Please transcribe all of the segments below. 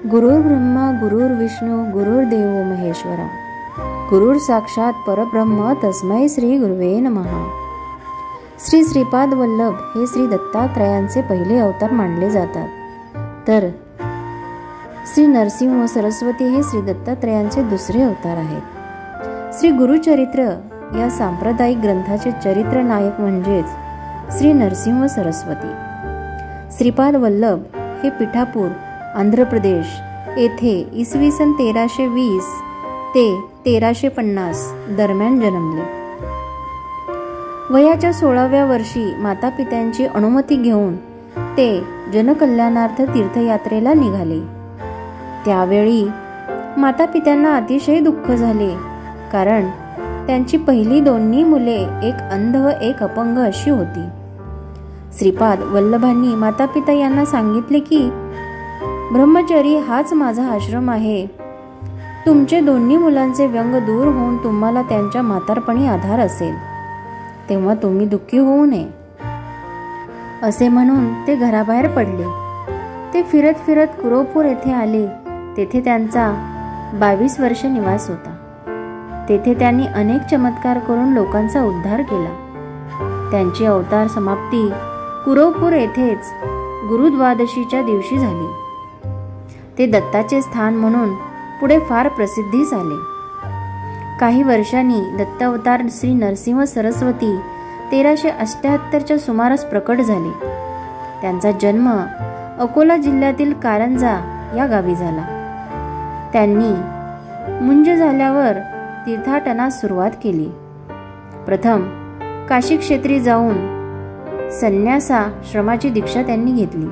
गुरुर् ब्रह्मा गुरुर्विष्णू गुरुर्देवो महेश्वरा, गुरुर् साक्षात परब्रह्म तस्मै श्री गुरुवे नमः। श्री श्रीपाद वल्लभ हे श्री दत्तात्रयांचे पहिले अवतार मानले जातात, तर श्री नरसिंह सरस्वती हे श्री दत्तात्रयांचे दुसरे अवतार आहेत। श्री गुरुचरित्र या सांप्रदायिक ग्रंथाचे चरित्र नायक म्हणजेच श्री नरसिंह सरस्वती। श्रीपाद वल्लभ हे पिठापूर आंध्र प्रदेश येथे इसवी सन 1320 ते 1350 दरम्यान जन्मले। वयाच्या 16व्या वर्षी मातापित्यांची अनुमती घेऊन ते जनकल्याणार्थ तीर्थयात्रेला निघाले। त्यावेळी मातापित्यांना अतिशय दुःख झाले, कारण त्यांची पहिली दोन्ही मुले एक अंध व एक अपंग अशी होती। श्रीपाद वल्लभांनी मातापिता यांना सांगितले की ब्रह्मचरी हाच माझा आश्रम आहे, तुमचे दोन्ही मुलांचे व्यंग दूर होऊन तुम्हाला त्यांच्या म्हातारपणी आधार असेल, तेव्हा तुम्ही दुःखी होऊ नये असे म्हणून ते घराबाहेर पडले। ते फिरत फिरत कुरोपूर येथे आले। तेथे त्यांचा 22 वर्ष निवास होता। तेथे त्यांनी अनेक चमत्कार करून लोकांचा उद्धार केला। त्यांची अवतार समाप्ती कुरोपूर येथेच गुरुद्वादशीच्या दिवशी झाली। ते दत्ताचे स्थान म्हणून पुढे फार प्रसिद्धीस आले। काही वर्षांनी दत्तावतार श्री नरसिंह सरस्वती 1378च्या सुमारास प्रकट झाले। त्यांचा जन्म अकोला जिल्ह्यातील कारंजा या गावी झाला। त्यांनी मुंज झाल्यावर तीर्थाटनास सुरुवात केली। प्रथम काशी क्षेत्री जाऊन संन्यासाश्रमाची दीक्षा त्यांनी घेतली।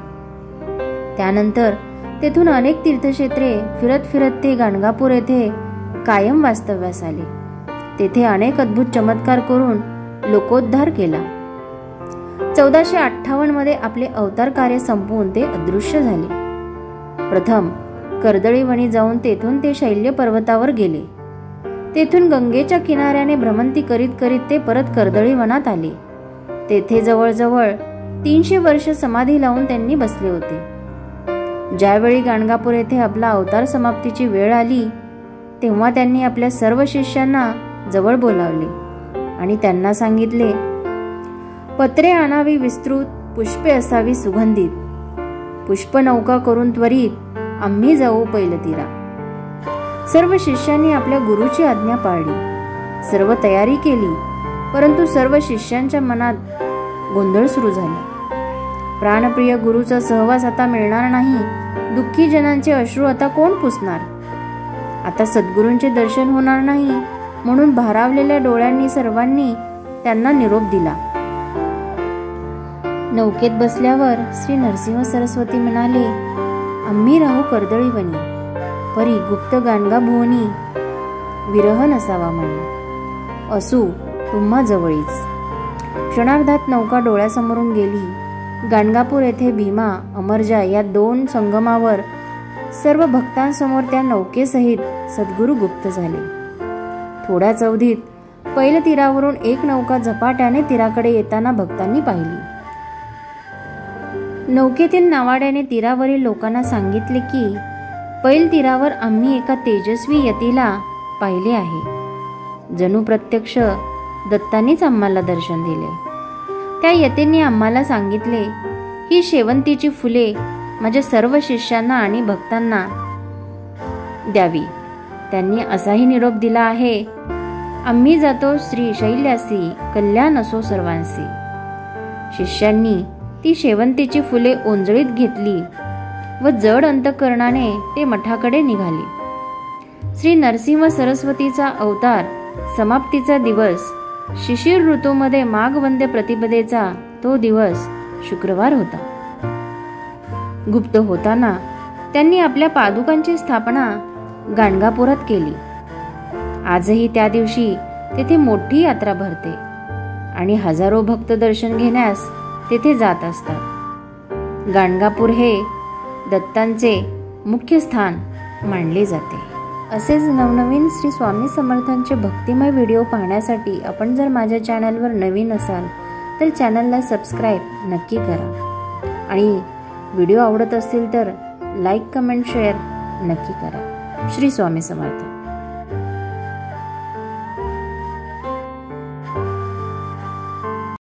त्यानंतर तेथून अनेक तीर्थक्षेत्रे फिरत फिरत ते गाणगापूर येथे कायम वास्तव्यास आले। तेथे अनेक अद्भुत चमत्कार करून लोकोद्धार केला। 1458 मध्ये आपले अवतार कार्य संपवून ते अदृश्य झाले। प्रथम कर्दळीवनी जाऊन तेथून ते शैल्य पर्वतावर गेले। तेथून गंगेच्या किनाऱ्याने भ्रमंती करीत करीत ते परत कर्दळीवनात आले। तेथे जवळजवळ 300 वर्ष समाधी लावून त्यांनी बसले होते। ज्यावेळी गाणगापूर येथे आपला अवतार समाप्तीची वेळ आली, तेव्हा त्यांनी आपल्या सर्व शिष्यांना जवळ बोलावले आणि त्यांना सांगितले, पत्रे आणावी विस्तृत, पुष्पे असावी सुगंधित, पुष्पनौका करून त्वरित आम्ही जाऊ पैलतीरा। सर्व शिष्यांनी आपल्या गुरुची आज्ञा पाळली। सर्व तयारी केली, परंतु सर्व शिष्यांच्या मनात गोंधळ सुरू झाला। प्राणप्रिय गुरुचा सहवास आता मिळणार नाही, दुःखी जनांचे अश्रू आता कोण पुसणार, आता सद्गुरूंचे दर्शन होणार नाही, म्हणून भारावलेल्या डोळ्यांनी सर्वांनी त्यांना निरोप दिला। नौकेत बसल्यावर श्री नरसिंह सरस्वती म्हणाले, आम्ही राहू कर्दळीवनी, परी गुप्त गाणगा भुवनी विरह नसावा म्हणे, असू तुम्हा जवळीच। क्षणार्धात नौका डोळ्यासमोरून गेली। गाणगापूर येथे भीमा अमरजा या 2 संगमावर सर्व भक्तांसमोर त्या नौकेसहित सद्गुरू गुप्त झाले। थोड्याच अवधीत पैल तीरावरून एक नौका झपाट्याने तीराकडे येताना भक्तांनी पाहिली। नौकेतील नावाड्याने तीरावरील लोकांना सांगितले की पैल तीरावर आम्ही एका तेजस्वी यतीला पाहिले आहे। जणू प्रत्यक्ष दत्तांनीच आम्हाला दर्शन दिले। त्या यतींनी आम्हाला सांगितले, ही शेवंतीची फुले माझ्या सर्व शिष्यांना आणि भक्तांना द्यावी। त्यांनी असाही निरोप दिला आहे, आम्ही जातो श्री शैल्यासी, कल्याण असो सर्वांसी। शिष्यांनी ती शेवंतीची फुले ओंजळीत घेतली व जड अंतःकरणाने ते मठाकडे निघाले। श्री नरसिंह सरस्वतीचा अवतार समाप्तीचा दिवस शिशिर ऋतूमध्ये माघ वंद्य प्रतिपदेचा तो दिवस शुक्रवार होता। गुप्त होताना त्यांनी आपल्या पादुकांची स्थापना गाणगापुरात केली। आजही त्या दिवशी तेथे मोठी यात्रा भरते आणि हजारो भक्त दर्शन घेण्यास तेथे जात असतात। गाणगापूर हे दत्तांचे मुख्य स्थान मानले जाते। असेच नवनवीन श्री स्वामी समर्थांचे भक्तिमय व्हिडिओ पाहण्यासाठी आपण जर माझ्या चॅनलवर नवीन असाल तर चॅनलला सबस्क्राईब नक्की करा आणि व्हिडिओ आवडत असतील तर लाईक, कमेंट, शेअर नक्की करा. श्री स्वामी समर्थ.